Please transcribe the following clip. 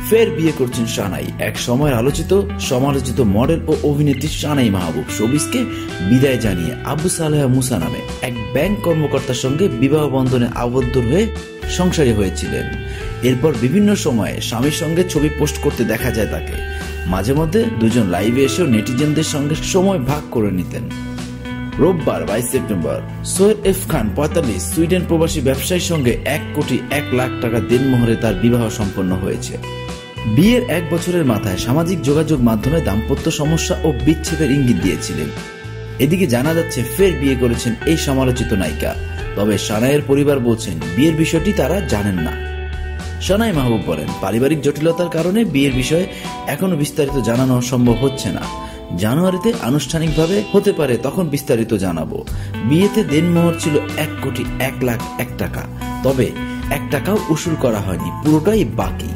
ফের বিয়ে করছেন সানাই। এক সময়ের আলোচিত সমালোচিত মডেল ও অভিনেত্রী সানাই মাহবুব শোবিজকে বিদায় জানিয়ে আবু সালেহা মুসা নামে এক ব্যাংক কর্মকর্তার সঙ্গে বিবাহ বন্ধনে আবদ্ধ হয়ে সংসারী হয়েছিলেন। এরপর বিভিন্ন সময়ে স্বামীর সঙ্গে ছবি পোস্ট করতে দেখা যায় তাকে। মাঝে মধ্যে দুজন লাইভে এসেও নেটিজেনদের সঙ্গে সময় ভাগ করে নিতেন। রোববার 22 সেপ্টেম্বর সোহেল এফ খান 45 সুইডেন প্রবাসী ব্যবসায়ীর সঙ্গে 1,01,00,000 টাকা দেনমোহরে তার বিবাহ সম্পন্ন হয়েছে। বিয়ের 1 বছরের মাথায় সামাজিক যোগাযোগ মাধ্যমে দাম্পত্য সমস্যা ও বিচ্ছেদের ইঙ্গিত দিয়েছিলেন। এদিকে জানা যাচ্ছে ফের বিয়ে করেছেন এই সমালোচিত নায়িকা। তবে সানাইয়ের পরিবার বলছেন বিয়ের বিষয়টি তারা জানেন না। সানাই মাহবুব বলেন, পারিবারিক জটিলতার কারণে বিয়ের বিষয়ে এখনো বিস্তারিত জানানো সম্ভব হচ্ছে না। জানুয়ারিতে আনুষ্ঠানিকভাবে হতে পারে, তখন বিস্তারিত জানাবো। বিয়েতে দেনমোহর ছিল 1,01,00,000 টাকা। তবে 1 টাকাও উসুল করা হয়নি, পুরোটাই বাকি।